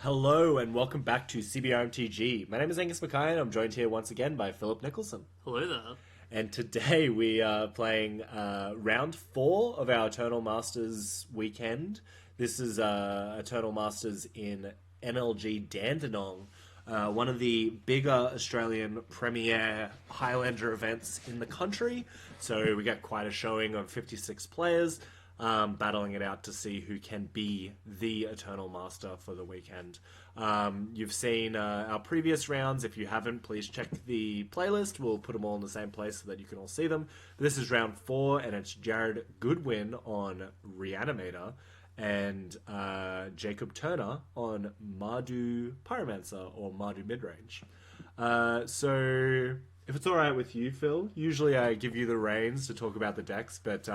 Hello and welcome back to CBR MTG. My name is Angus Mackay and I'm joined here once again by Philip Nicholson. Hello there. And today we are playing round 4 of our Eternal Masters weekend. This is Eternal Masters in NLG Dandenong, one of the bigger Australian premier Highlander events in the country. So we get quite a showing of 56 players. Battling it out to see who can be the Eternal Master for the weekend. You've seen our previous rounds. If you haven't, please check the playlist. We'll put them all in the same place so that you can all see them. This is round 4, and it's Jared Goodwin on Reanimator and Jacob Turner on Mardu Pyromancer or Mardu Midrange. So, if it's alright with you, Phil, usually I give you the reins to talk about the decks, but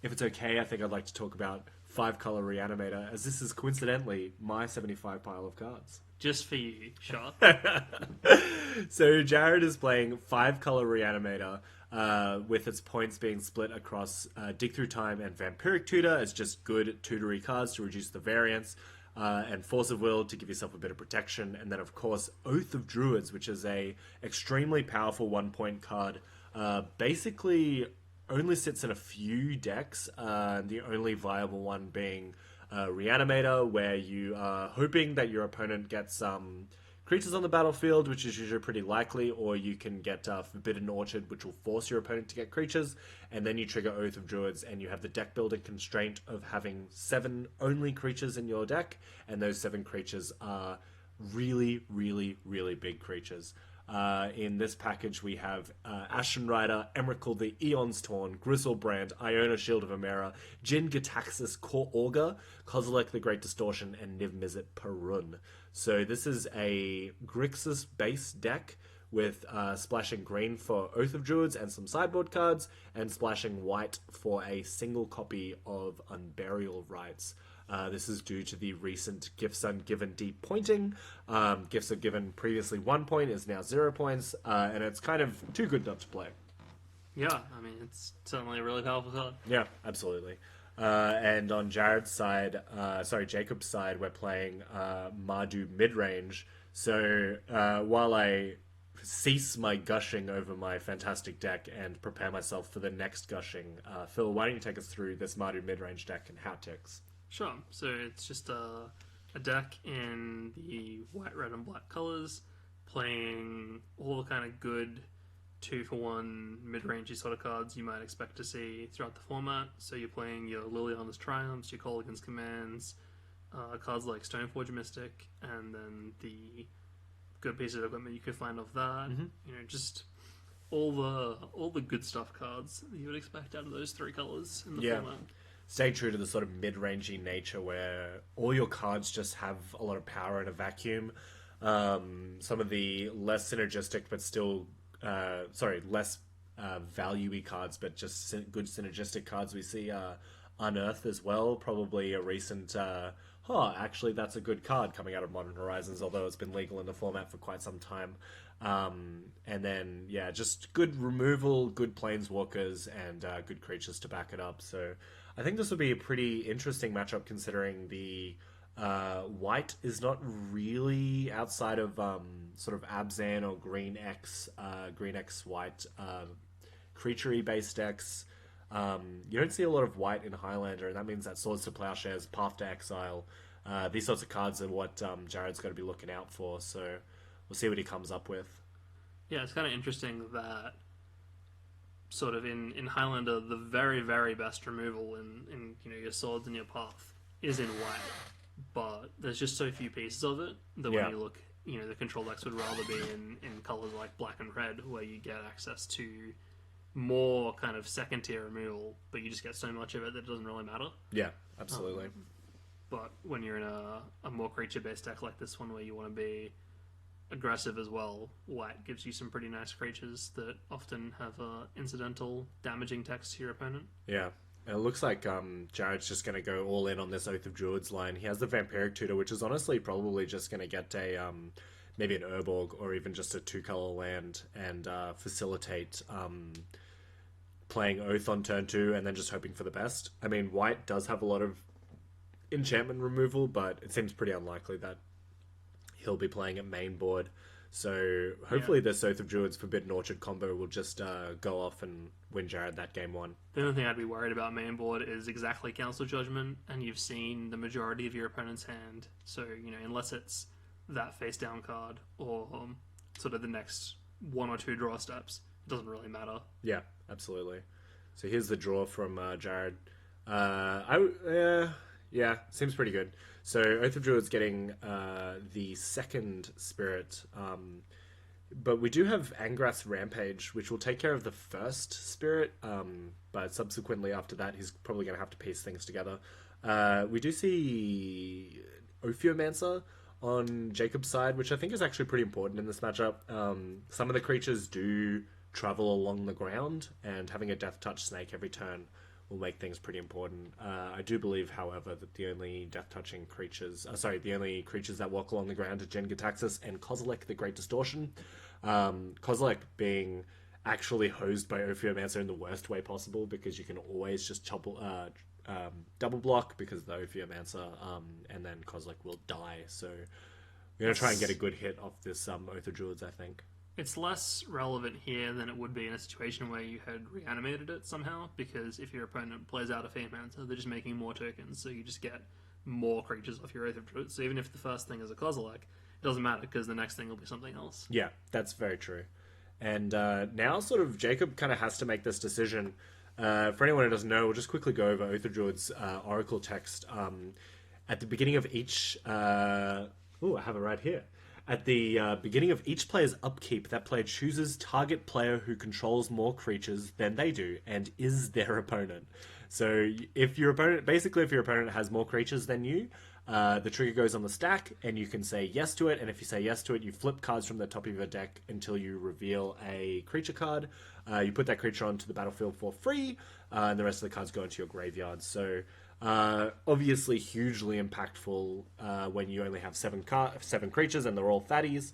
if it's okay, I think I'd like to talk about 5-color Reanimator, as this is coincidentally my 75 pile of cards. Just for you, sure. So Jared is playing 5-color Reanimator, with its points being split across Dig Through Time and Vampiric Tutor as just good tutory cards to reduce the variance, and Force of Will to give yourself a bit of protection, and then of course Oath of Druids, which is a extremely powerful 1-point card. Basically only sits in a few decks, the only viable one being Reanimator, where you are hoping that your opponent gets creatures on the battlefield, which is usually pretty likely, or you can get Forbidden Orchard, which will force your opponent to get creatures, and then you trigger Oath of Druids, and you have the deck building constraint of having 7 only creatures in your deck, and those 7 creatures are really, really, really big creatures. In this package, we have Ashen Rider, Emrakul the Eon's Torn, Grizzlebrand, Iona Shield of Amera, Jin Gitaxis Core Augur, Kozilek the Great Distortion, and Niv Mizzet Perun. So this is a Grixis base deck with splashing green for Oath of Druids and some sideboard cards, and splashing white for a single copy of Unburial Rites. This is due to the recent Gifts Ungiven depointing. Gifts are given previously 1 point, is now 0 points, and it's kind of too good not to play. Yeah, I mean, it's certainly a really powerful card. Yeah, absolutely. And on Jared's side, Jacob's side, we're playing Mardu Midrange. So while I cease my gushing over my fantastic deck and prepare myself for the next gushing, Phil, why don't you take us through this Mardu Midrange deck and how it ticks? Sure. So it's just a deck in the white, red, and black colors, playing all the kind of good 2-for-1 mid-rangey sort of cards you might expect to see throughout the format. So you're playing your Liliana's Triumphs, your Kolaghan's Commands, cards like Stoneforge Mystic, and then the good pieces of equipment you could find off that. Mm-hmm. You know, just all the good stuff cards that you would expect out of those 3 colors in the format. Stay true to the sort of mid-rangey nature where all your cards just have a lot of power in a vacuum. Some of the less synergistic but still less value-y cards, but just good synergistic cards we see Unearth as well. Probably a recent actually that's a good card coming out of Modern Horizons, although it's been legal in the format for quite some time. And then just good removal, good planeswalkers, and good creatures to back it up. So I think this would be a pretty interesting matchup, considering the white is not really outside of sort of Abzan or Green X white creature-y based decks. You don't see a lot of white in Highlander, and that means that Swords to Plowshares, Path to Exile, these sorts of cards are what Jared's got to be looking out for. So we'll see what he comes up with. Yeah, it's kind of interesting that sort of in Highlander, the very, very best removal in your swords and your path is in white, but there's just so few pieces of it that when you look, the control decks would rather be in colors like black and red, where you get access to more kind of second tier removal, but you just get so much of it that it doesn't really matter. Yeah, absolutely. But when you're in a more creature based deck like this one, where you want to be aggressive as well, white gives you some pretty nice creatures that often have incidental damaging text to your opponent. Yeah, and it looks like Jared's just going to go all in on this Oath of Druids line. He has the Vampiric Tutor, which is honestly probably just going to get a maybe an Urborg or even just a 2-color land and facilitate playing Oath on turn 2 and then just hoping for the best. I mean, white does have a lot of enchantment removal, but it seems pretty unlikely that he'll be playing at main board. So hopefully this Oath of Druids Forbidden Orchard combo will just go off and win Jared that game one. The only thing I'd be worried about main board is exactly Council Judgment, and you've seen the majority of your opponent's hand. So, unless it's that face down card or sort of the next one or two draw steps, it doesn't really matter. Yeah, absolutely. So here's the draw from Jared. Yeah, seems pretty good. So Oath of Druids getting the second spirit, but we do have Angrath's Rampage, which will take care of the first spirit, but subsequently after that he's probably going to have to piece things together. We do see Ophiomancer on Jacob's side, which I think is actually pretty important in this matchup. Some of the creatures do travel along the ground, and having a Death Touch Snake every turn will make things pretty important. I do believe, however, that the only death-touching creatures... the only creatures that walk along the ground are Jin-Gitaxias and Kozilek, the Great Distortion. Kozilek being actually hosed by Ophiomancer in the worst way possible, because you can always just double block because the Ophiomancer, and then Kozilek will die. So we're going to try and get a good hit off this Oath of Druids, I think. It's less relevant here than it would be in a situation where you had reanimated it somehow, because if your opponent plays out a Fiendmancer, they're just making more tokens, so you just get more creatures off your Oath of Druids. So even if the first thing is a Kozilek, it doesn't matter, because the next thing will be something else. Yeah, that's very true. And now sort of Jacob kind of has to make this decision. For anyone who doesn't know, we'll just quickly go over Oath of Druids Oracle text. At the beginning of each... I have it right here. At the beginning of each player's upkeep, that player chooses target player who controls more creatures than they do and is their opponent. So if your opponent has more creatures than you, the trigger goes on the stack and you can say yes to it. And if you say yes to it, you flip cards from the top of your deck until you reveal a creature card. You put that creature onto the battlefield for free, and the rest of the cards go into your graveyard. So obviously hugely impactful when you only have seven creatures and they're all fatties,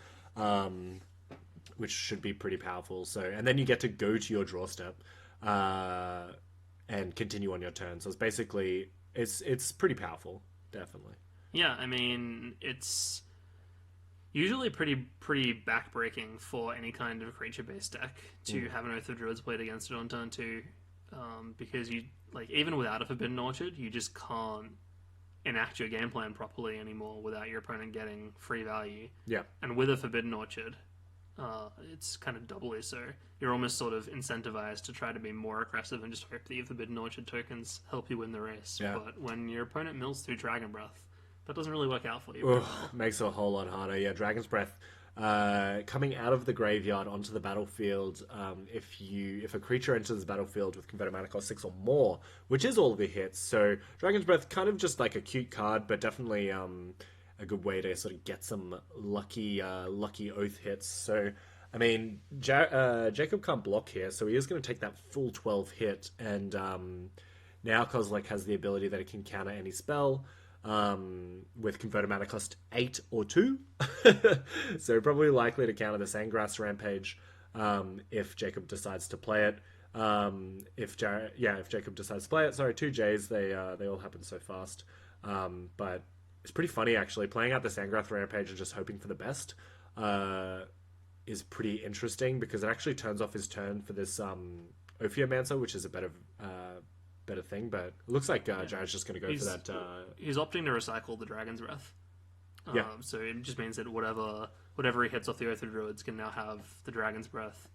which should be pretty powerful. So, and then you get to go to your draw step and continue on your turn. So it's basically it's pretty powerful, definitely. Yeah, I mean, it's usually pretty backbreaking for any kind of creature-based deck to have an Oath of Druids played against it on turn 2, because you, even without a Forbidden Orchard, you just can't enact your game plan properly anymore without your opponent getting free value. Yeah. And with a Forbidden Orchard, it's kind of doubly so. You're almost sort of incentivized to try to be more aggressive and just hope that your Forbidden Orchard tokens help you win the race. Yeah. But when your opponent mills through Dragon Breath, that doesn't really work out for you. Makes it a whole lot harder. Yeah, Dragon's Breath coming out of the graveyard onto the battlefield. If a creature enters the battlefield with converted mana cost 6 or more, which is all of the hits, so Dragon's Breath kind of just like a cute card, but definitely a good way to sort of get some lucky oath hits. So I mean, Jacob can't block here, so he is going to take that full 12 hit, and now Kozilek has the ability that it can counter any spell with converted mana cost 8 or 2. So probably likely to counter the Angrath's Rampage if Jacob decides to play it. If Jacob decides to play it, sorry, 2 J's, they all happen so fast. But it's pretty funny, actually. Playing out the Angrath Rampage and just hoping for the best is pretty interesting, because it actually turns off his turn for this Ophiomancer, which is a better thing, but it looks like Jared's just going to go for that. He's opting to recycle the Dragon's Breath. So it just means that whatever he hits off the Oath of Druids can now have the Dragon's Breath.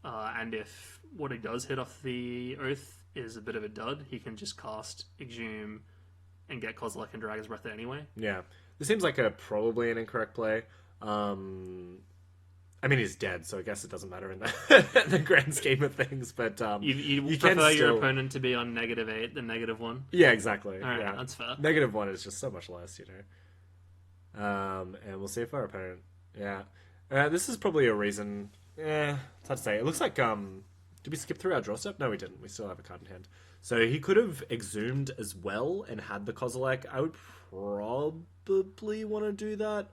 And if what he does hit off the Oath is a bit of a dud, he can just cast Exhume and get Kozilek and Dragon's Breath anyway. Yeah. This seems like probably an incorrect play. I mean, he's dead, so I guess it doesn't matter in the grand scheme of things. But you prefer your opponent to be on -8 than -1? Yeah, exactly. All right, yeah. That's fair. -1 is just so much less, And we'll see if our opponent... Yeah. This is probably a reason... it's hard to say. It looks like... Did we skip through our draw step? No, we didn't. We still have a card in hand. So he could have exhumed as well and had the Kozilek. I would probably want to do that.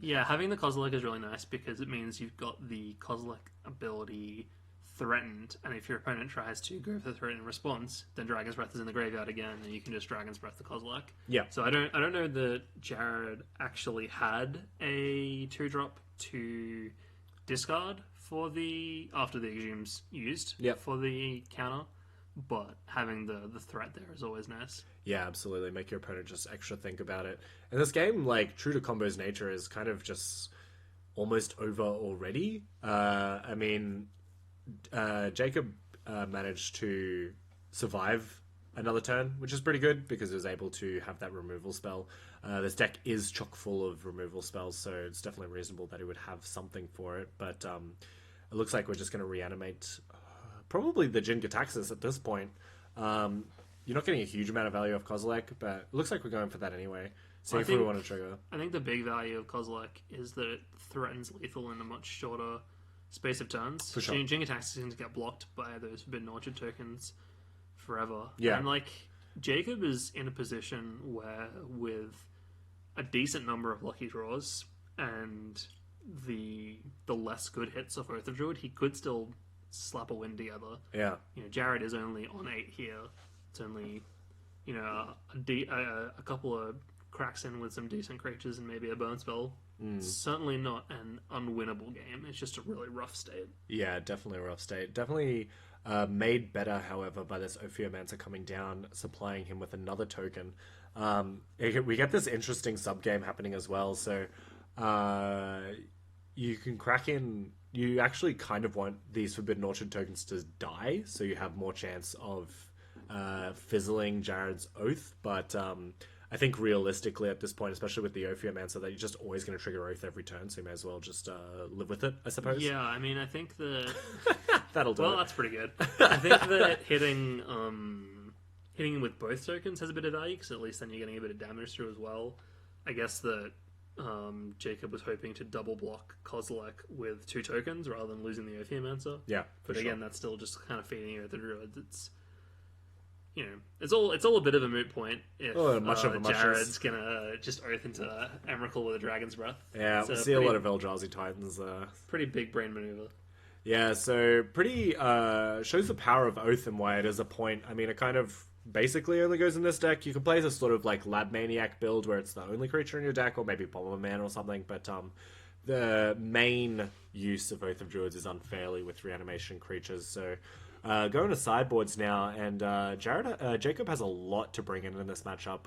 Yeah, having the Kozilek is really nice because it means you've got the Kozilek ability threatened, and if your opponent tries to go for the threat in response, then Dragon's Breath is in the graveyard again, and you can just Dragon's Breath the Kozilek. Yeah. So I don't know that Jared actually had a 2-drop to discard for the after the Exhume's used for the counter, but having the threat there is always nice. Yeah, absolutely. Make your opponent just extra think about it. And this game, like, true to Combo's nature, is kind of just almost over already. I mean, Jacob managed to survive another turn, which is pretty good because he was able to have that removal spell. This deck is chock full of removal spells, so it's definitely reasonable that he would have something for it. But it looks like we're just going to reanimate probably the Jin Gitaxis at this point. You're not getting a huge amount of value off Kozilek, but it looks like we're going for that anyway. See if we want to trigger. I think the big value of Kozilek is that it threatens lethal in a much shorter space of turns. For sure. Jin attacks seem to get blocked by those Forbidden Orchard tokens forever. Yeah. And like Jacob is in a position where with a decent number of lucky draws and the less good hits of Oath of Druid, he could still slap a win together. Yeah. You know, Jared is only on 8 here. It's only, you know, a couple of cracks in with some decent creatures and maybe a burn spell. Certainly not an unwinnable game. It's just a really rough state. Yeah, definitely a rough state. Definitely made better, however, by this Ophiomancer coming down, supplying him with another token. We get this interesting sub-game happening as well, so you can crack in... You actually kind of want these Forbidden Orchard tokens to die, so you have more chance of fizzling Jared's Oath, but I think realistically at this point, especially with the Ophiomancer, that you're just always going to trigger Oath every turn, so you may as well just live with it, I suppose. Yeah, I mean, I think that... That'll do it. That's pretty good. I think that hitting him with both tokens has a bit of value, because at least then you're getting a bit of damage through as well. I guess that Jacob was hoping to double block Kozilek with 2 tokens rather than losing the Ophiomancer. Yeah, but again, that's still just kind of feeding you with the Druids. It's, you know, it's all a bit of a moot point if Jared's gonna just Oath into Emrakul with a Dragon's Breath. Yeah, we see a lot of Eldrazi Titans. Pretty big brain maneuver. Yeah, so pretty shows the power of Oath and why it is a point. I mean, it kind of basically only goes in this deck. You can play this sort of like Lab Maniac build where it's the only creature in your deck, or maybe Bomberman or something, but the main use of Oath of Druids is unfairly with reanimation creatures, so going to sideboards now, and Jacob has a lot to bring in this matchup.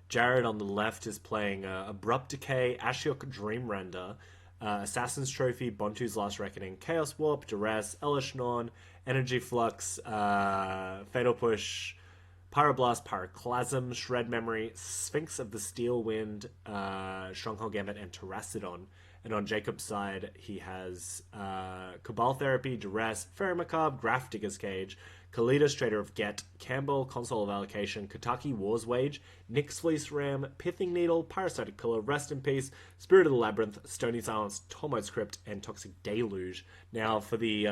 Jared on the left is playing Abrupt Decay, Ashiok Dreamrender, Assassin's Trophy, Bontu's Last Reckoning, Chaos Warp, Duress, Elish Norn, Energy Flux, Fatal Push, Pyroblast, Pyroclasm, Shred Memory, Sphinx of the Steel Wind, Stronghold Gambit, and Terracidon. And on Jacob's side, he has Cabal Therapy, Duress, Fairy Macabre, Graph Digger's Cage, Kalidas, Trader of Get, Campbell, Console of Allocation, Kataki, War's Wage, Nyx Fleece Ram, Pithing Needle, Parasitic Pillar, Rest in Peace, Spirit of the Labyrinth, Stony Silence, Tormod's Crypt, and Toxic Deluge. Now, for the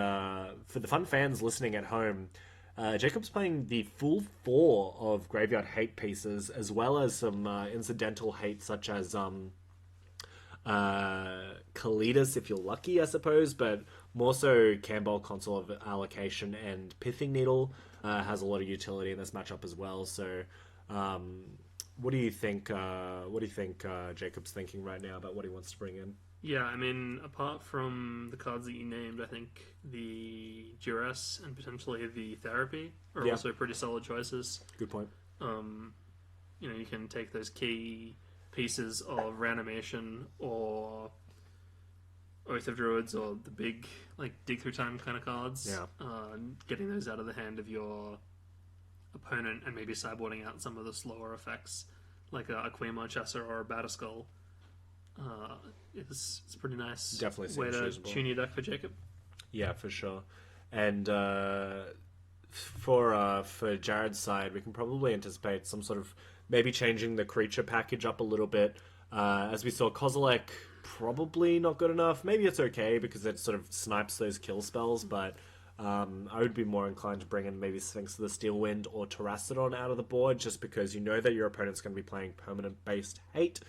fun fans listening at home, Jacob's playing the full 4 of Graveyard Hate pieces, as well as some incidental hate such as Kalidas if you're lucky, I suppose, but more so Campbell, Console of Allocation, and Pithing Needle has a lot of utility in this matchup as well. So what do you think Jacob's thinking right now about what he wants to bring in? Yeah, I mean, apart from the cards that you named, I think the Duress and potentially the Therapy are also pretty solid choices. Good point. You know, you can take those key pieces of Reanimation or Oath of Druids or the big, like, Dig Through Time kind of cards. Yeah. Getting those out of the hand of your opponent and maybe sideboarding out some of the slower effects, like a Quema Chesser or a Batterskull. It's pretty nice. Definitely way to choosable. tune your deck for Jacob. Yeah, for sure. And for Jared's side, we can probably anticipate some sort of maybe changing the creature package up a little bit. As we saw, Kozilek probably not good enough. Maybe it's okay because it sort of snipes those kill spells, but I would be more inclined to bring in maybe Sphinx of the Steel Wind or Terracidon out of the board, just because you know that your opponent's going to be playing permanent-based hate.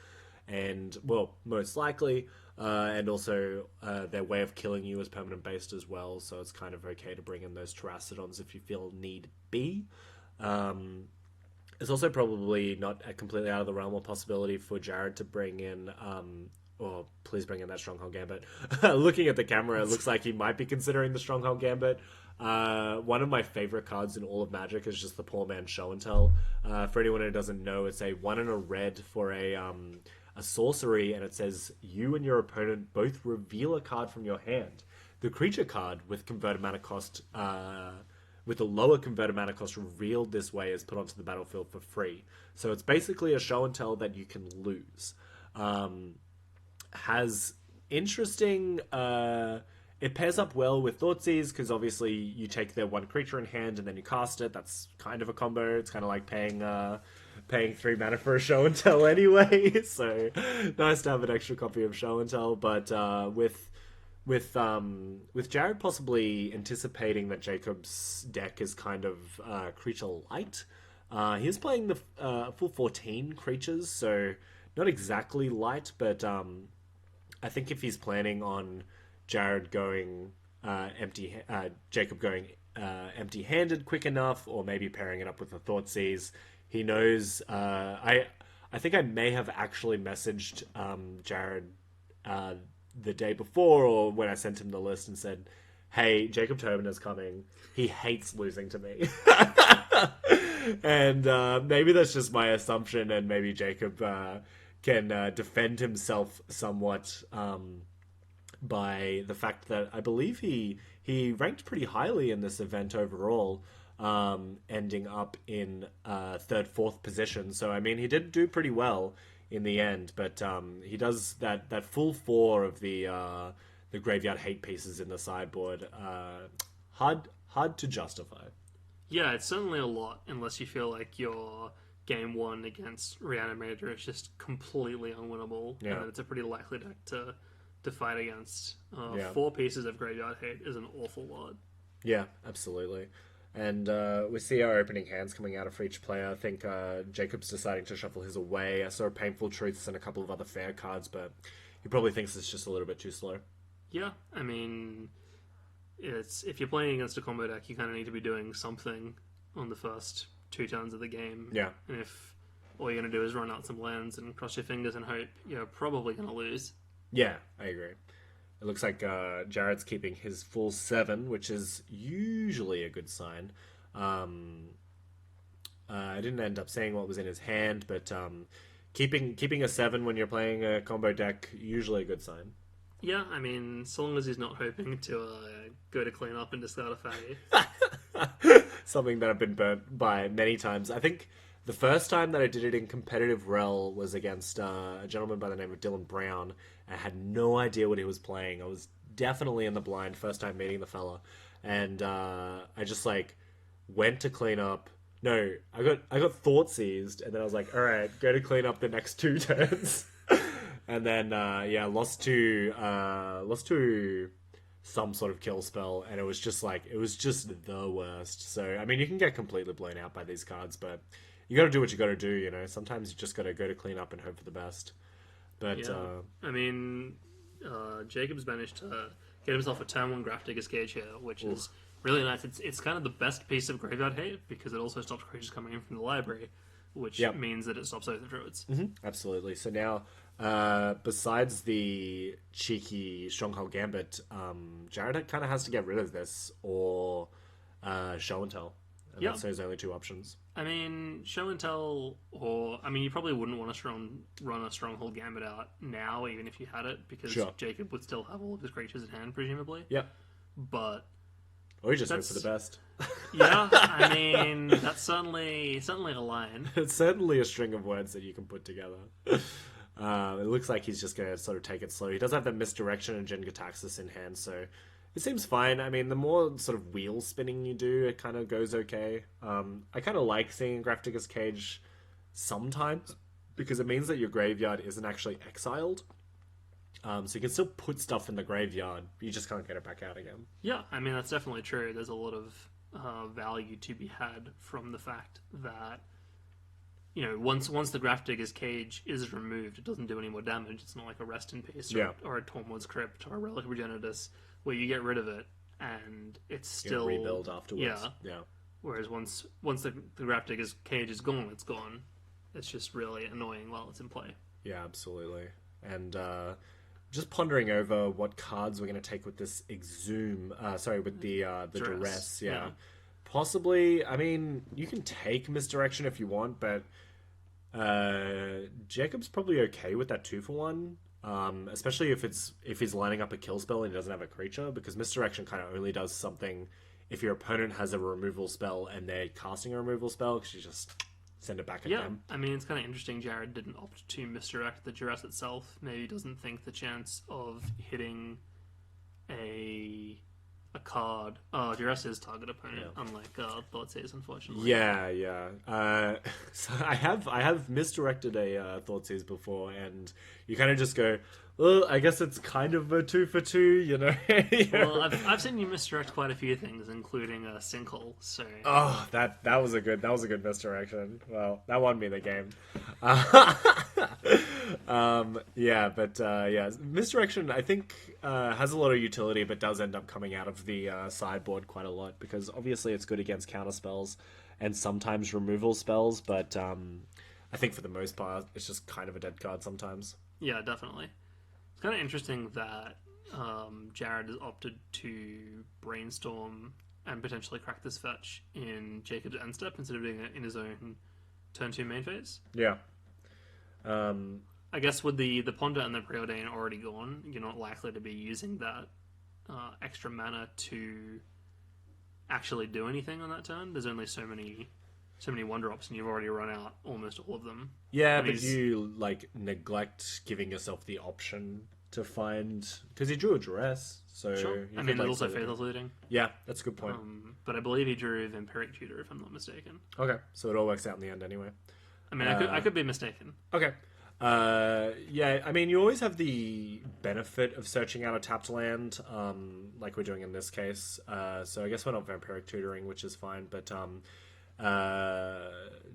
and, well, most likely, and also their way of killing you is permanent based as well, so it's kind of okay to bring in those Terracodons if you feel need be. It's also probably not completely out of the realm of possibility for Jared to bring in, or please bring in that Stronghold Gambit. Looking at the camera, it looks like he might be considering the Stronghold Gambit. One of my favorite cards in all of Magic is just the Poor Man's Show and Tell. For anyone who doesn't know, it's a 1 and a red for a sorcery, and it says you and your opponent both reveal a card from your hand. The creature card with converted mana cost, with a lower converted mana cost revealed this way is put onto the battlefield for free. So it's basically a show and tell that you can lose. Has interesting. It pairs up well with Thoughtseize because obviously you take their one creature in hand and then you cast it. That's kind of a combo. It's kind of like paying 3 mana for a show and tell anyway. So nice to have an extra copy of show and tell. But with Jared possibly anticipating that Jacob's deck is kind of creature light, he is playing the full 14 creatures, so not exactly light, but I think if he's planning on Jared going Jacob going empty-handed quick enough, or maybe pairing it up with a Thoughtseize, he knows. I think I may have actually messaged Jared the day before, or when I sent him the list and said, "Hey, Jacob Tobin is coming. He hates losing to me." And maybe that's just my assumption, and maybe Jacob can defend himself somewhat by the fact that I believe he ranked pretty highly in this event overall, ending up in 3rd, 4th position. So I mean, he did do pretty well in the end, but he does that full 4 of the graveyard hate pieces in the sideboard. Hard to justify. Yeah, it's certainly a lot, unless you feel like your game 1 against Reanimator is just completely unwinnable. Yeah. And it's a pretty likely deck to fight against. Yeah. 4 pieces of graveyard hate is an awful lot. Yeah, absolutely. And we see our opening hands coming out for each player. I think Jacob's deciding to shuffle his away. I saw Painful Truths and a couple of other fair cards, but he probably thinks it's just a little bit too slow. Yeah, I mean, if you're playing against a combo deck, you kind of need to be doing something on the first 2 turns of the game. Yeah. And if all you're going to do is run out some lands and cross your fingers and hope, you're probably going to lose. Yeah, I agree. It looks like Jared's keeping his full 7, which is usually a good sign. I didn't end up saying what was in his hand, but keeping a 7 when you're playing a combo deck, usually a good sign. Yeah, I mean, so long as he's not hoping to go to clean up and discard a faggot. Something that I've been burnt by many times. I think the first time that I did it in competitive rel was against a gentleman by the name of Dylan Brown. I had no idea what he was playing. I was definitely in the blind first time meeting the fella, and I just went to clean up. No, I got Thoughtseized, and then I was like, all right, go to clean up the next 2 turns, and then lost to some sort of kill spell, and it was just the worst. So I mean, you can get completely blown out by these cards, but you got to do what you got to do. You know, sometimes you just got to go to clean up and hope for the best. But yeah. I mean, Jacob's managed to get himself a turn 1 Grafdigger's Cage here, which is really nice. It's kind of the best piece of graveyard hate because it also stops creatures coming in from the library, which means that it stops Oath of Druids. Mm-hmm. Absolutely. So now, besides the cheeky Stronghold Gambit, Jared kind of has to get rid of this or Show and Tell. And that's those only 2 options. I mean, Show and Tell, or I mean, you probably wouldn't want to run a Stronghold Gambit out now, even if you had it, because Jacob would still have all of his creatures in hand, presumably. Yep. But or you just hope for the best. Yeah, I mean, that's certainly a line. It's certainly a string of words that you can put together. It looks like he's just going to sort of take it slow. He does have the Misdirection and Jin-Gitaxias in hand, so it seems fine. I mean, the more sort of wheel spinning you do, it kind of goes okay. I kind of like seeing Grafdigger's Cage sometimes, because it means that your graveyard isn't actually exiled. So you can still put stuff in the graveyard, you just can't get it back out again. Yeah, I mean, that's definitely true. There's a lot of value to be had from the fact that once the Grafdigger's Cage is removed, it doesn't do any more damage. It's not like a Rest in Peace or a Tormod's Crypt or a Relic of Regenitus where you get rid of it and it's still rebuild afterwards. Yeah. Whereas once the Grafdigger's Cage is gone, it's gone. It's just really annoying while it's in play. Yeah, absolutely. And just pondering over what cards we're going to take with this Exhume. With the Duress. Yeah. Possibly, I mean, you can take Misdirection if you want, but Jacob's probably okay with that 2-for-1. Especially if he's lining up a kill spell and he doesn't have a creature, because Misdirection kind of only does something if your opponent has a removal spell and they're casting a removal spell, because you just send it back at them. I mean, it's kind of interesting Jared didn't opt to misdirect the Duress itself. Maybe he doesn't think the chance of hitting a card. Oh, Duress is target opponent, unlike Thoughtseize, unfortunately. Yeah. So I have misdirected a Thoughtseize before, and you kind of just go, well, I guess it's kind of a 2-for-2, you know. Well, I've seen you misdirect quite a few things, including a Sinkhole. So that was a good misdirection. Well, that won me the game. Misdirection I think has a lot of utility, but does end up coming out of the sideboard quite a lot, because obviously it's good against counter spells and sometimes removal spells, but I think for the most part it's just kind of a dead card sometimes. Yeah, definitely. It's kind of interesting that Jared has opted to brainstorm and potentially crack this fetch in Jacob's end step instead of doing it in his own turn 2 main phase. Yeah. I guess with the Ponder and the Preordain already gone, you're not likely to be using that extra mana to actually do anything on that turn. There's only so many 1-drops, and you've already run out almost all of them. Yeah, but you neglect giving yourself the option to find, because he drew a Duress, so sure. I mean, there's also Faithless Looting. Yeah, that's a good point. But I believe he drew Vampiric Tutor, if I'm not mistaken. Okay, so it all works out in the end anyway. I mean, I could be mistaken. Okay. I mean, you always have the benefit of searching out a tapped land, like we're doing in this case. So I guess we're not Vampiric Tutoring, which is fine, but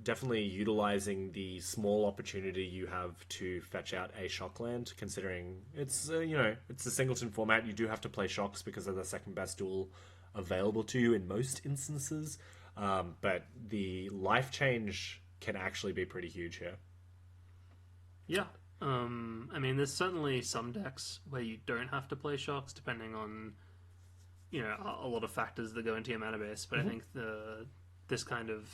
definitely utilizing the small opportunity you have to fetch out a shock land, considering it's it's a singleton format. You do have to play shocks because they're the second best duel available to you in most instances, but the life change can actually be pretty huge here. Yeah. I mean, there's certainly some decks where you don't have to play shocks, depending on a lot of factors that go into your mana base, but I think this kind of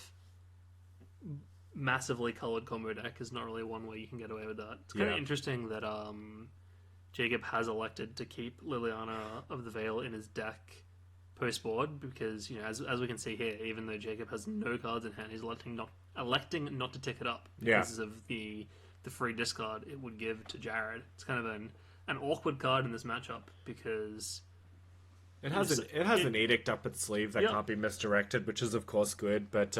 massively colored combo deck is not really one where you can get away with that. It's kind of interesting that Jacob has elected to keep Liliana of the Veil in his deck post-board, because as we can see here, even though Jacob has no cards in hand, he's electing not to tick it up because of the free discard it would give to Jared. It's kind of an awkward card in this matchup, because it has an edict up its sleeve that can't be misdirected, which is of course good, but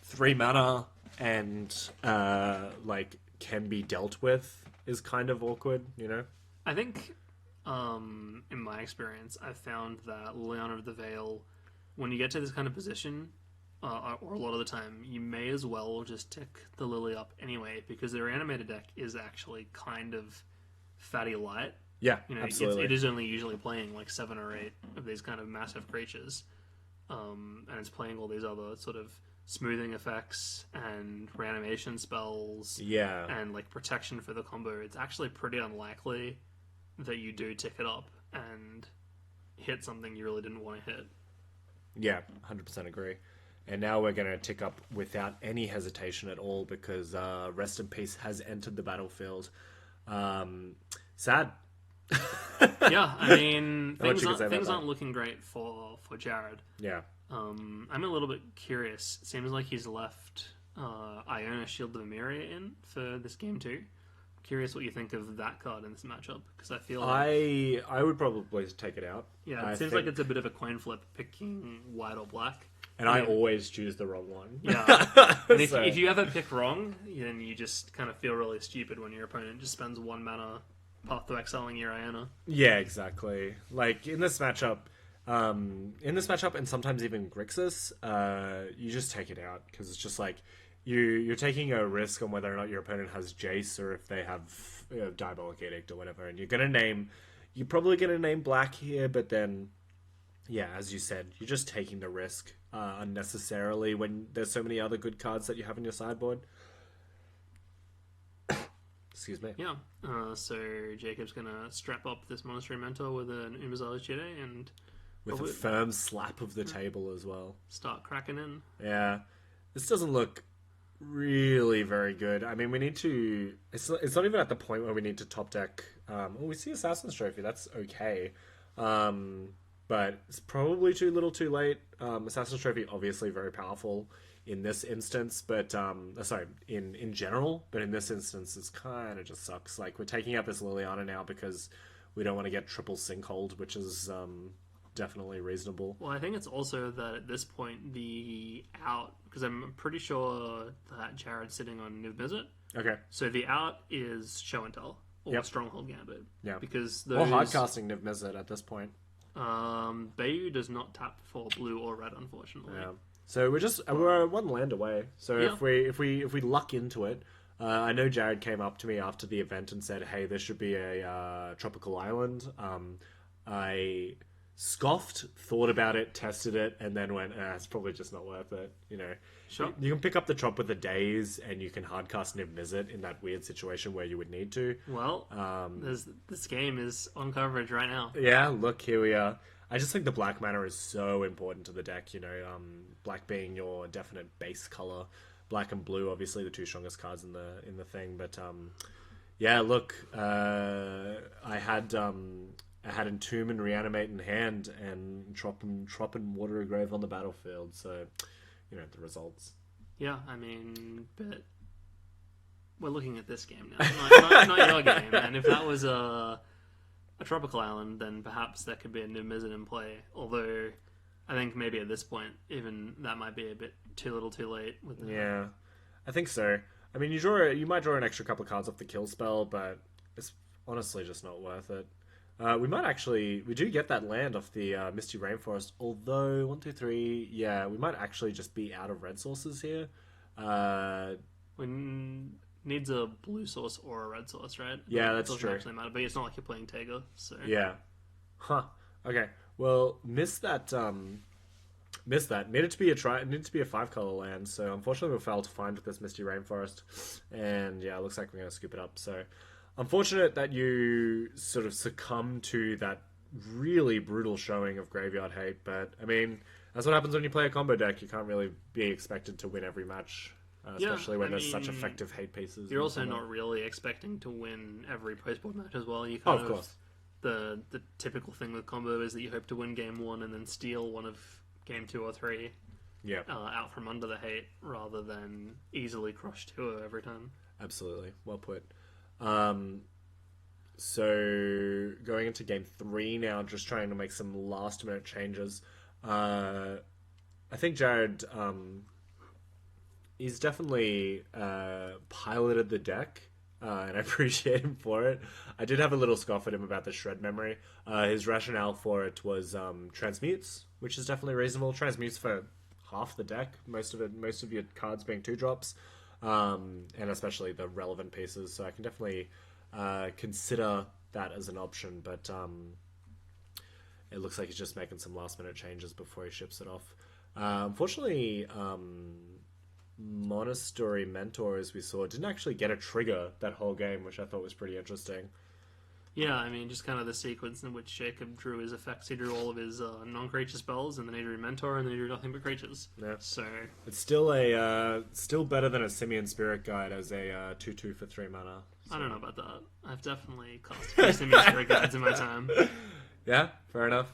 3 mana and can be dealt with is kind of awkward, I think in my experience, I've found that Liliana of the Veil, when you get to this kind of position, or a lot of the time, you may as well just tick the Lily up anyway, because the Reanimator deck is actually kind of fatty light. Yeah, absolutely. It is only usually playing like 7 or 8 of these kind of massive creatures, and it's playing all these other sort of smoothing effects and reanimation spells, and like protection for the combo. It's actually pretty unlikely that you do tick it up and hit something you really didn't want to hit. Yeah, 100% agree. And now we're going to tick up without any hesitation at all, because Rest in Peace has entered the battlefield. Sad. Yeah, I mean, things aren't looking great for Jared. Yeah. I'm a little bit curious. It seems like he's left Iona Shield of Emeria in for this game too. Curious what you think of that card in this matchup, because I feel like I would probably take it out. Yeah, it seems like it's a bit of a coin flip picking white or black. And I always choose the wrong one. Yeah. And if you ever pick wrong, then you just kind of feel really stupid when your opponent just spends 1 mana Path to Exiling your Iona. Yeah, exactly. Like in this matchup, and sometimes even Grixis, you just take it out, because it's just like, you're taking a risk on whether or not your opponent has Jace or if they have Diabolic Edict or whatever, and you're probably gonna name black here, but then yeah, as you said, you're just taking the risk unnecessarily when there's so many other good cards that you have in your sideboard. Excuse me. Yeah. So Jacob's gonna strap up this Monastery Mentor with an Umazali Chide and With a firm slap of the table as well. start cracking in. Yeah. This doesn't look really very good. I mean, we need to... It's not even at the point where we need to top deck... we see Assassin's Trophy. That's okay. But it's probably too little too late. Assassin's Trophy, obviously very powerful in this instance, but... sorry, in general. But in this instance, it's kind of just sucks. Like, we're taking out this Liliana now because we don't want to get triple Sinkhold, which is... definitely reasonable. Well, I think it's also that at this point the out, because I'm pretty sure that Jared's sitting on Niv Mizzet. Okay. So the out is Show and Tell or Stronghold Gambit. Yeah. Because those... Or hardcasting Niv Mizzet at this point. Bayou does not tap for blue or red, unfortunately. Yeah. So we're one land away. So Yeah. if we luck into it, I know Jared came up to me after the event and said, "Hey, there should be a tropical island." I scoffed, thought about it, tested it, and then went, it's probably just not worth it. You know, Sure. You can pick up the Trop with the Days, and you can hardcast Niv Mizzet in that weird situation where you would need to. Well, this game is on coverage right now. Yeah, look, here we are. I just think the black mana is so important to the deck, you know, black being your definite base color. Black and blue, obviously, the two strongest cards in the thing, but yeah, look, I had Entomb and Reanimate in hand and Trop and Watery Grave on the battlefield, so, you know, the results. Yeah, I mean, but we're looking at this game now, not your game, and if that was a tropical island, then perhaps there could be a Niv Mizzet in play, although I think maybe at this point, even that might be a bit too little too late. With the... Yeah, I think so. I mean, you might draw an extra couple of cards off the kill spell, but it's honestly just not worth it. We do get that land off the Misty Rainforest, although 1, 2, 3, yeah, we might actually just be out of red sources here. We needs a blue source or a red source, right? Yeah, that's doesn't true. actually matter, but it's not like you're playing Tega, so Yeah. Huh. Okay. Well, missed that. Needed to be a 5-color land, so unfortunately we failed to find with this Misty Rainforest, and yeah, it looks like we're gonna scoop it up. So unfortunate that you sort of succumb to that really brutal showing of Graveyard Hate, but I mean, that's what happens when you play a combo deck. You can't really be expected to win every match, especially when there's such effective hate pieces. You're also not really expecting to win every post-board match as well. You of course. The typical thing with combo is that you hope to win game 1 and then steal one of game 2 or 3 out from under the hate, rather than easily crush 2 every time. Absolutely. Well put. So going into game 3 now, just trying to make some last minute changes. I think Jared, he's definitely piloted the deck, and I appreciate him for it. I did have a little scoff at him about the shred memory. His rationale for it was transmutes, which is definitely reasonable. Transmutes for half the deck, most of your cards being 2-drops. And especially the relevant pieces, so I can definitely consider that as an option, but it looks like he's just making some last minute changes before he ships it off. Unfortunately, Monastery Mentor, as we saw, didn't actually get a trigger that whole game, which I thought was pretty interesting. Yeah, I mean, just kind of the sequence in which Jacob drew his effects. He drew all of his non-creature spells, and then he drew Mentor, and then he drew nothing but creatures. Yeah. So it's still better than a Simian Spirit Guide as a 2/2 for 3 mana. So. I don't know about that. I've definitely cast a few Simian Spirit Guides in my time. Yeah, fair enough.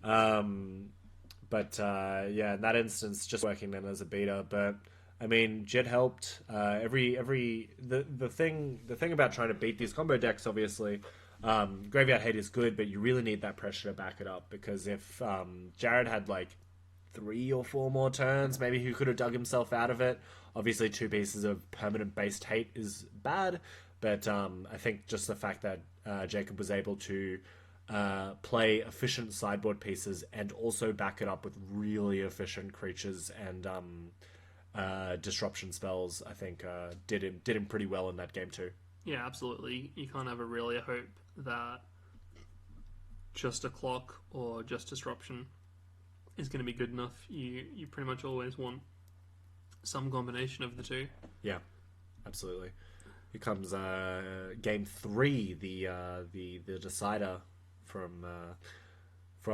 But yeah, in that instance, just working then as a beta. But I mean, Jet helped. The thing about trying to beat these combo decks, obviously, Graveyard Hate is good, but you really need that pressure to back it up, because if Jared had like 3 or 4 more turns, maybe he could have dug himself out of it. Obviously, 2 pieces of permanent based hate is bad, but I think just the fact that Jacob was able to play efficient sideboard pieces and also back it up with really efficient creatures and disruption spells, I think did him pretty well in that game too. Yeah, absolutely. You can't ever really hope that just a clock or just disruption is going to be good enough. You pretty much always want some combination of the two. Yeah, absolutely. Here comes game 3, the decider from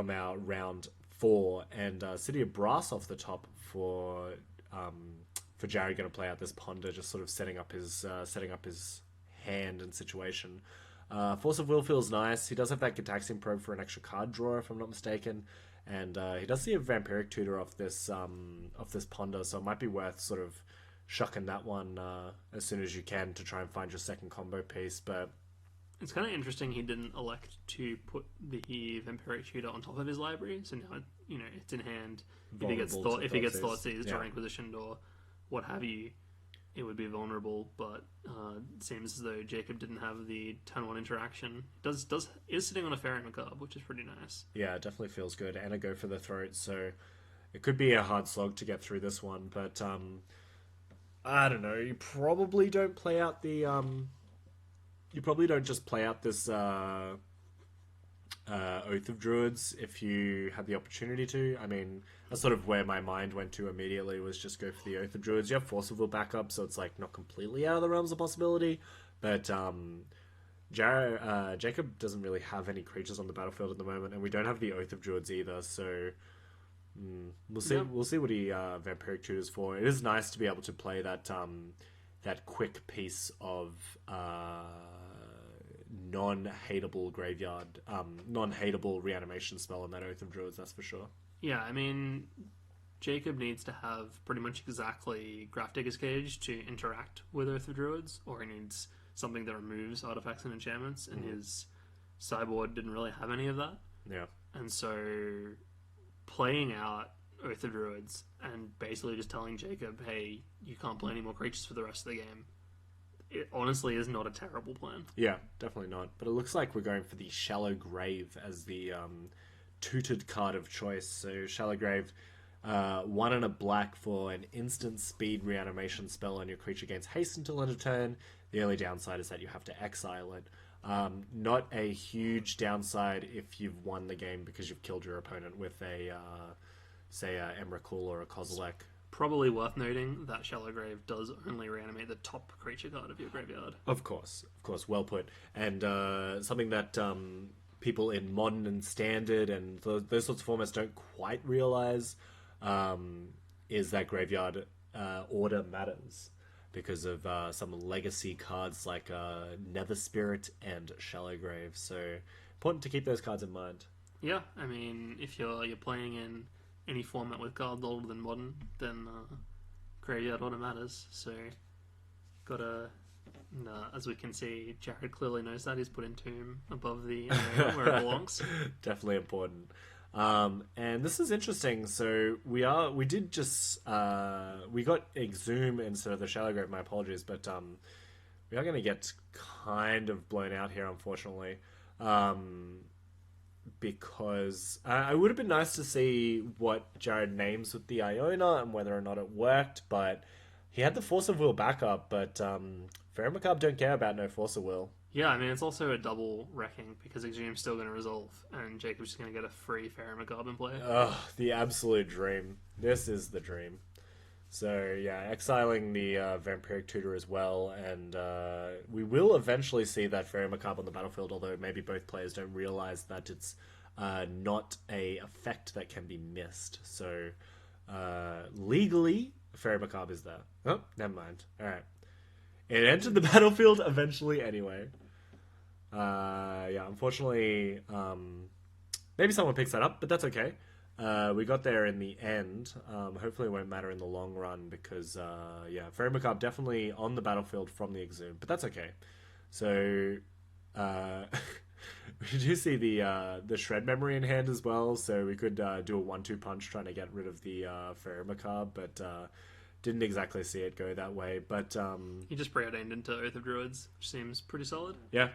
our round 4, and City of Brass off the top for Jared going to play out this ponder, just sort of setting up his hand and situation. Force of Will feels nice. He does have that Gataxian Probe for an extra card draw, if I'm not mistaken, and he does see a Vampiric Tutor off this ponder, so it might be worth sort of shucking that one as soon as you can to try and find your second combo piece. But it's kind of interesting he didn't elect to put the Vampiric Tutor on top of his library, so now it's in hand. If he gets Thoughtseized or Inquisitioned or what have you, it would be vulnerable. But it seems as though Jacob didn't have the turn 1 interaction. Is sitting on a Fairy Macabre, which is pretty nice. Yeah, it definitely feels good, and a go for the throat. So it could be a hard slog to get through this one, but I don't know. You probably don't play out the you probably don't just play out this Oath of Druids if you had the opportunity to. I mean, that's sort of where my mind went to immediately, was just go for the Oath of Druids. You have Force of Will backup, so it's like not completely out of the realms of possibility. But Jacob doesn't really have any creatures on the battlefield at the moment, and we don't have the Oath of Druids either, so we'll see. Yep. We'll see what he Vampiric Tutors for. It is nice to be able to play that quick piece of non-hateable graveyard, non-hateable reanimation spell in that Oath of Druids, that's for sure. Yeah, I mean, Jacob needs to have pretty much exactly Grafdigger's Cage to interact with Oath of Druids, or he needs something that removes artifacts and enchantments, and his sideboard didn't really have any of that. Yeah. And so playing out Oath of Druids and basically just telling Jacob, hey, you can't play any more creatures for the rest of the game, it honestly is not a terrible plan. Yeah, definitely not. But it looks like we're going for the Shallow Grave as the tutored card of choice. So Shallow Grave, 1 and a black for an instant speed reanimation spell on your creature gains haste until end of turn. The only downside is that you have to exile it. Not a huge downside if you've won the game because you've killed your opponent with say a Emrakul or a Kozilek. Probably worth noting that Shallow Grave does only reanimate the top creature card of your graveyard. Of course, well put. And something that people in Modern and Standard and those sorts of formats don't quite realize is that graveyard order matters because of some legacy cards like Nether Spirit and Shallow Grave. So important to keep those cards in mind. Yeah, I mean, if you're playing in any format with cards older than Modern, then graveyard order matters. So gotta, as we can see, Jared clearly knows that. He's put Entomb above the area where it belongs. Definitely important. And this is interesting. So we got Exhume instead of the Shallow Grave. My apologies, but we are going to get kind of blown out here, unfortunately. Because it would have been nice to see what Jared names with the Iona and whether or not it worked, but he had the Force of Will backup, but Fairy Macabre don't care about no Force of Will. Yeah, I mean, it's also a double wrecking because Exhume's still going to resolve, and Jacob's just going to get a free Fairy Macabre in play. Oh, the absolute dream. This is the dream. So, yeah, exiling the Vampiric Tutor as well, and we will eventually see that Fairy Macabre on the battlefield, although maybe both players don't realize that it's not a effect that can be missed. So, legally, Fairy Macabre is there. Oh, never mind. Alright. It entered the battlefield eventually anyway. Yeah, unfortunately, maybe someone picks that up, but that's okay. We got there in the end. Hopefully it won't matter in the long run because, yeah, Fairy Macabre definitely on the battlefield from the Exhume, but that's okay. So, we do see the Shred Memory in hand as well, so we could do a 1-2 punch trying to get rid of the Fairy Macabre, but didn't exactly see it go that way. But he just preordained into Oath of Druids, which seems pretty solid. Yeah.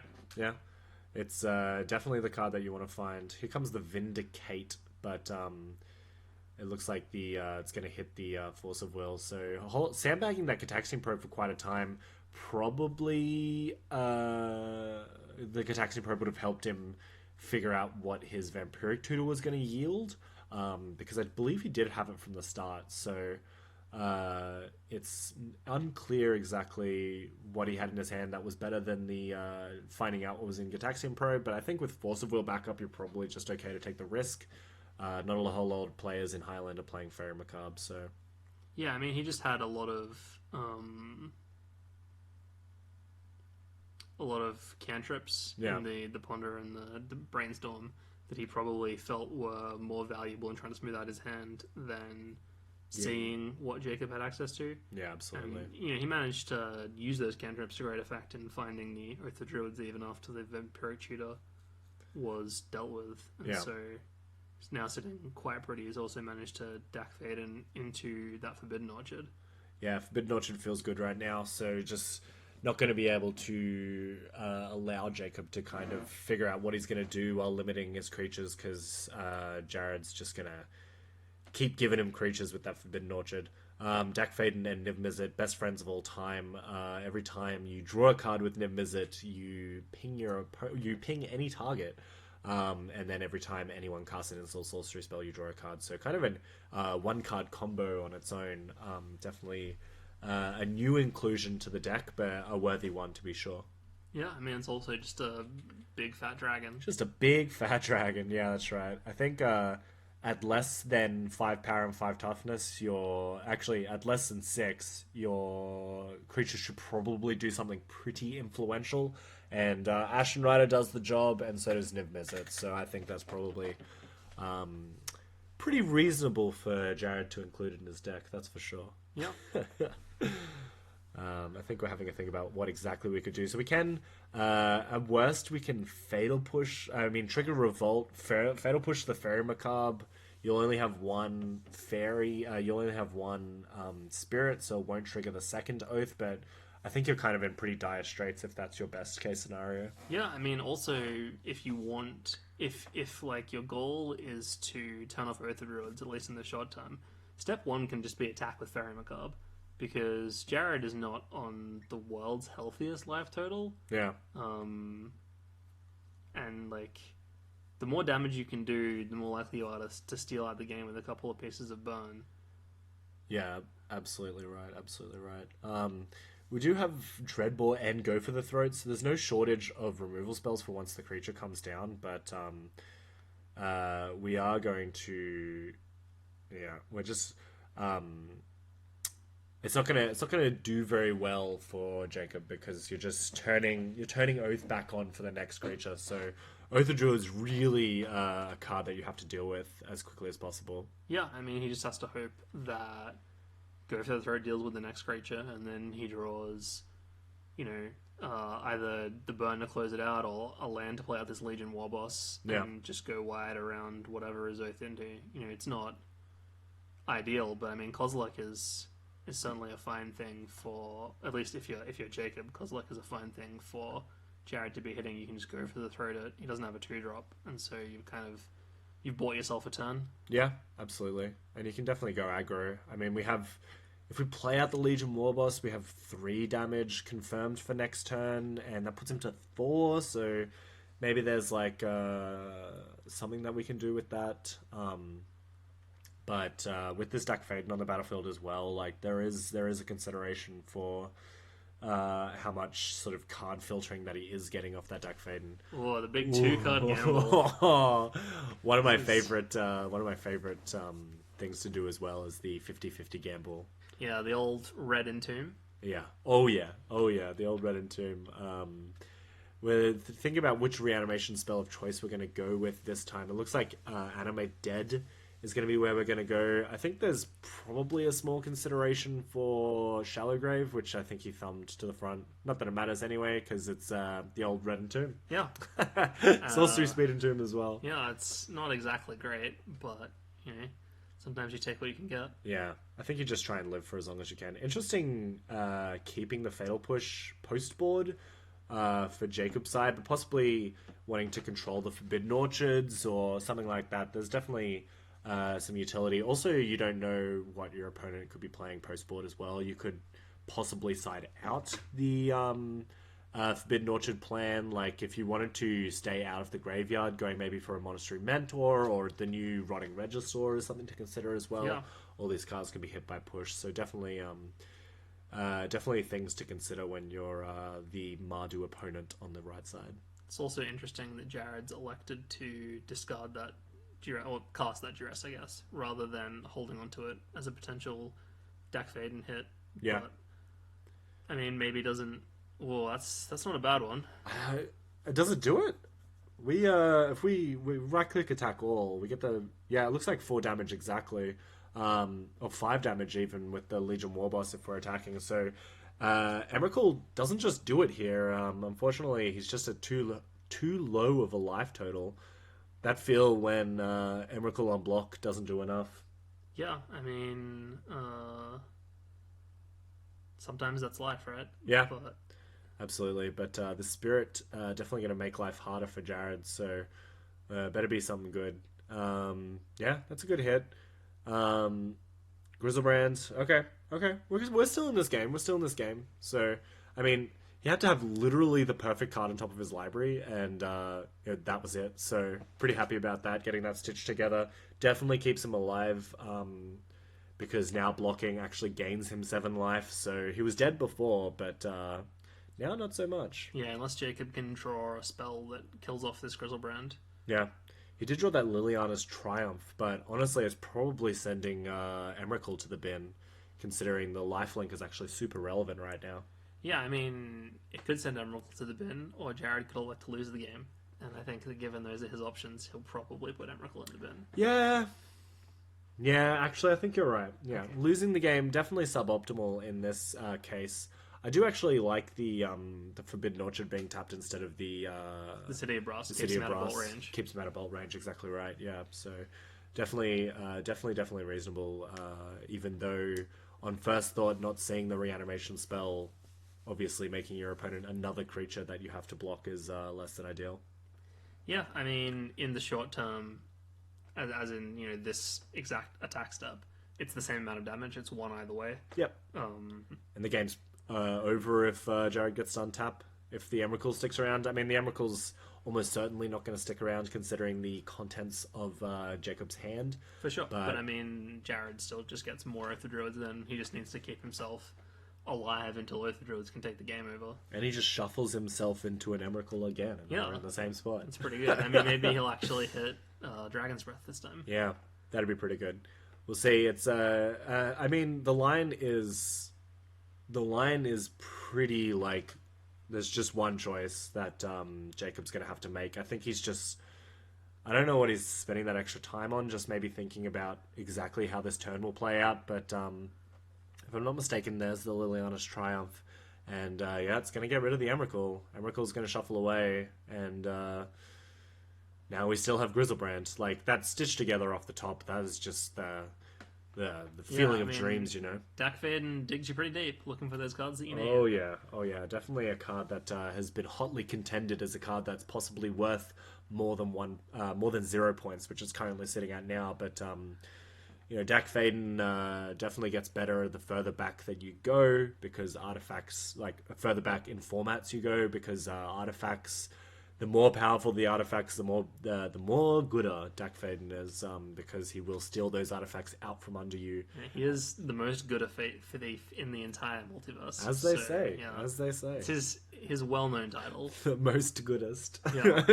It's definitely the card that you want to find. Here comes the Vindicate, but it looks like the it's going to hit the Force of Will. So sandbagging that Gataxian Probe for quite a time, probably the Gataxian Probe would have helped him figure out what his Vampiric Tutor was going to yield, because I believe he did have it from the start. So it's unclear exactly what he had in his hand that was better than the finding out what was in Gataxian Probe. But I think with Force of Will backup, you're probably just okay to take the risk. Not a whole lot of players in Highlander playing Fairy Macabre, so... Yeah, I mean, he just had a lot of cantrips in the Ponder and the Brainstorm that he probably felt were more valuable in trying to smooth out his hand than seeing what Jacob had access to. Yeah, absolutely. And, he managed to use those cantrips to great effect in finding the Oath of Druids even after the Vampiric Tutor was dealt with. And so now sitting quite pretty, he's also managed to Dak Faden into that Forbidden Orchard. Yeah, Forbidden Orchard feels good right now, so just not going to be able to allow Jacob to kind of figure out what he's going to do while limiting his creatures, because Jared's just going to keep giving him creatures with that Forbidden Orchard. Dak Faden and Niv Mizzet, best friends of all time. Every time you draw a card with Niv Mizzet, you ping any target. And then every time anyone casts an instant sorcery spell, you draw a card. So kind of a one-card combo on its own. Definitely a new inclusion to the deck, but a worthy one to be sure. Yeah, I mean, it's also just a big fat dragon. Just a big fat dragon, yeah, that's right. I think at less than 5 power and 5 toughness, actually, at less than 6, your creature should probably do something pretty influential. And Ashen Rider does the job, and so does Niv Mizzet. So I think that's probably pretty reasonable for Jared to include in his deck, that's for sure. Yeah. I think we're having a think about what exactly we could do. So we can, at worst, we can Fatal Push. Trigger Revolt, Fatal Push the Fairy Macabre. You'll only have one Fairy. You'll only have one Spirit, so it won't trigger the second Oath, but I think you're kind of in pretty dire straits if that's your best case scenario. Yeah, I mean, also, if you want... If like, your goal is to turn off Oath of Druids, at least in the short term, step 1 can just be attack with Fairy Macabre, because Jared is not on the world's healthiest life total. Yeah. And, like, the more damage you can do, the more likely you are to steal out the game with a couple of pieces of burn. Yeah, absolutely right, absolutely right. We do have Dreadbore and Go for the Throat, so there's no shortage of removal spells for once the creature comes down, but we are going to... Yeah, we're just... It's not gonna do very well for Jacob, because you're just turning Oath back on for the next creature. So Oath of Druid is really a card that you have to deal with as quickly as possible. Yeah, I mean, he just has to hope that Go for the Throat deals with the next creature, and then he draws, either the burn to close it out or a land to play out this Legion War Boss and just go wide around whatever is Oath into. It's not ideal, but I mean, Kozilek is certainly a fine thing for, at least if you're Jacob, Kozilek is a fine thing for Jared to be hitting. You can just go for the throat. He doesn't have a 2-drop, and so you've bought yourself a turn. Yeah, absolutely. And you can definitely go aggro. I mean, if we play out the Legion Warboss, we have 3 damage confirmed for next turn, and that puts him to 4, so maybe there's like something that we can do with that. But with this Dak Faden on the battlefield as well, like there is a consideration for how much sort of card filtering that he is getting off that Dak Faden. Oh, the big 2-card gamble. One of my favorite things to do as well is the 50-50 gamble. Yeah, the old Red Entomb. Yeah. Oh yeah. The old Red Entomb. We're thinking about which reanimation spell of choice we're going to go with this time. It looks like Animate Dead is going to be where we're going to go. I think there's probably a small consideration for Shallow Grave, which I think he thumbed to the front. Not that it matters anyway, because it's the old Red Entomb. Yeah. Sorcery Speed Entomb as well. Yeah, it's not exactly great, but, sometimes you take what you can get. Yeah, I think you just try and live for as long as you can. Interesting keeping the Fatal Push post board for Jacob's side, but possibly wanting to control the Forbidden Orchards or something like that. There's definitely some utility. Also, you don't know what your opponent could be playing post-board as well. You could possibly side out the Forbidden Orchard plan. Like, if you wanted to stay out of the graveyard, going maybe for a Monastery Mentor or the new Rotting Regisaur is something to consider as well. Yeah. All these cards can be hit by push, so definitely things to consider when you're the Mardu opponent on the right side. It's also interesting that Jared's elected to discard that duress, or cast that duress, I guess, rather than holding onto it as a potential deck fade and hit. Yeah. But, I mean, maybe doesn't. Well, that's not a bad one. Does it do it? We if we right click attack all, we get the it looks like 4 damage exactly, or 5 damage even with the Legion Warboss if we're attacking. So Emrakul doesn't just do it here. Unfortunately, he's just at too low of a life total. That feel when Emrakul on block doesn't do enough. Yeah, I mean, sometimes that's life, right? Yeah. But Absolutely, but the Spirit definitely going to make life harder for Jared, so better be something good. That's a good hit. Grizzlebrand, okay. We're still in this game. So, I mean, he had to have literally the perfect card on top of his library, and that was it. So, pretty happy about that, getting that stitched together. Definitely keeps him alive, because now blocking actually gains him 7 life. So, he was dead before, but now not so much. yeah, unless Jacob can draw a spell that kills off this Grizzlebrand. Yeah. He did draw that Liliana's Triumph, but honestly, it's probably sending Emrakul to the bin, considering the lifelink is actually super relevant right now. Yeah, I mean, it could send Emerald to the bin, or Jared could elect to lose the game. And I think that given those are his options, he'll probably put Emrakul in the bin. Yeah, actually, I think you're right. Yeah, Okay. Losing the game, definitely suboptimal in this case. I do actually like the Forbidden Orchard being tapped instead of the City of Brass City keeps of him out of Brass. bolt range. Keeps him out of bolt range, exactly right. Yeah, so definitely reasonable. Even though on first thought, not seeing the reanimation spell, obviously making your opponent another creature that you have to block is less than ideal. Yeah, I mean, in the short term, as in, this exact attack step, it's the same amount of damage. It's 1 either way. Yep. And the game's over if Jared gets to untap. If the Emrakul sticks around, I mean, the Emrakul's almost certainly not going to stick around considering the contents of Jacob's hand. For sure. But I mean, Jared still just gets more Oath of Druids, then he just needs to keep himself alive until Oath of Druids can take the game over. And he just shuffles himself into an Emrakul again, and we're in the same spot. It's pretty good. I mean, maybe he'll actually hit Dragon's Breath this time. Yeah, that'd be pretty good. We'll see. It's I mean, the line is pretty like there's just one choice that Jacob's going to have to make. I think he's just I don't know what he's spending that extra time on, just maybe thinking about exactly how this turn will play out, but if I'm not mistaken, there's the Liliana's Triumph, and it's going to get rid of the Emrakul. Emrakul's going to shuffle away, and now we still have Grizzlebrand. Like, that stitched together off the top, that is just the feeling of dreams, Deck Fade and digs you pretty deep, looking for those cards that you need. Oh yeah, definitely a card that has been hotly contended as a card that's possibly worth more than 0 points, which is currently sitting at now, but Dak Faden definitely gets better the further back that you go, because artifacts, like further back in formats you go, because artifacts, the more powerful the artifacts, the more gooder Dak Faden is, because he will steal those artifacts out from under you. Yeah, he is the most good thief in the entire multiverse. As they say. It's his well-known title. The most goodest. Yeah.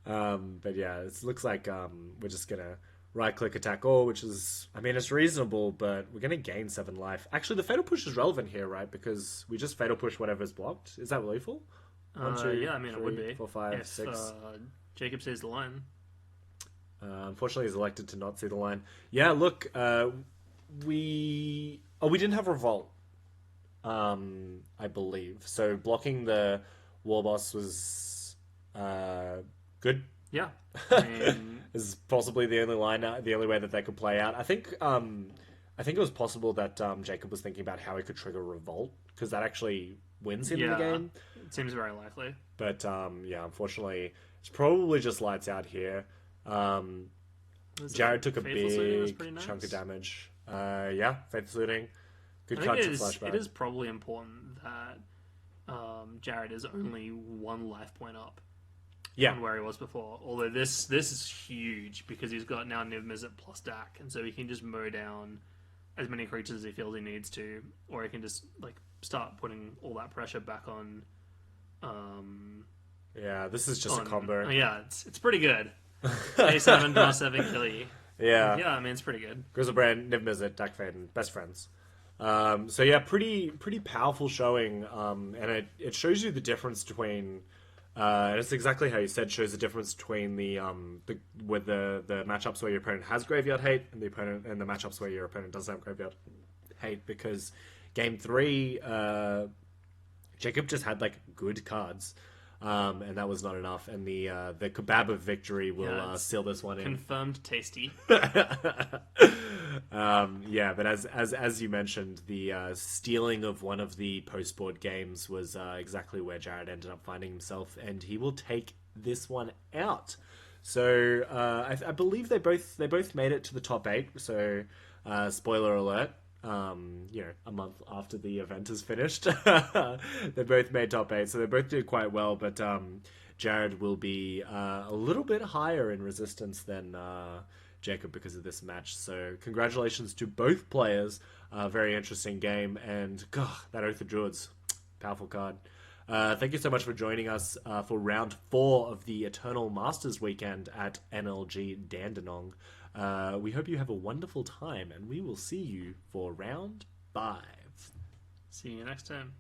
But yeah, it looks like we're just gonna right-click attack all, which is, I mean, it's reasonable, but we're going to gain 7 life. Actually, the Fatal Push is relevant here, right? Because we just Fatal Push whatever's blocked. Is that lethal? 1, 2, yeah, I mean, 3, it would be. 4, 5, if 6. Jacob says the line. Unfortunately, he's elected to not see the line. Yeah, look, we didn't have Revolt, I believe. So blocking the Warboss was good. Yeah. I mean, This is possibly the only way that they could play out. I think it was possible that Jacob was thinking about how he could trigger Revolt, because that actually wins him the game. It seems very likely. But unfortunately, it's probably just lights out here. Jared took a Faithful Suiting, that's big pretty nice. chunk of damage. Yeah, Faithful Suiting. Good I card think to it is, flashback. it is probably important that Jared is only 1 life point up Yeah, on where he was before. Although this is huge because he's got now Niv Mizzet plus DAC, and so he can just mow down as many creatures as he feels he needs to, or he can just like start putting all that pressure back on. yeah. This is just a combo. Yeah, it's pretty good. A7, draw 7, kill you. Yeah. Yeah, I mean it's pretty good. Grizzlebrand, Niv Mizzet, Dak Faden, best friends. So yeah, pretty powerful showing, and it shows you the difference between. And it's exactly how you said. Shows the difference between the matchups where your opponent has graveyard hate and the matchups where your opponent doesn't have graveyard hate. Because game 3, Jacob just had like good cards, and that was not enough. And the kebab of victory will seal this one in. Confirmed tasty. Yeah, but as you mentioned, the stealing of one of the post-board games was exactly where Jared ended up finding himself, and he will take this one out. So I believe they both made it to the top 8. So spoiler alert, a month after the event is finished, they both made top 8. So they both did quite well, but Jared will be a little bit higher in resistance than Jacob because of this match. So congratulations to both players. Very interesting game, and God, that Oath of Druids, powerful card. Thank you so much for joining us for round 4 of the Eternal Masters weekend at NLG Dandenong. We hope you have a wonderful time, and we will see you for round 5. See you next time.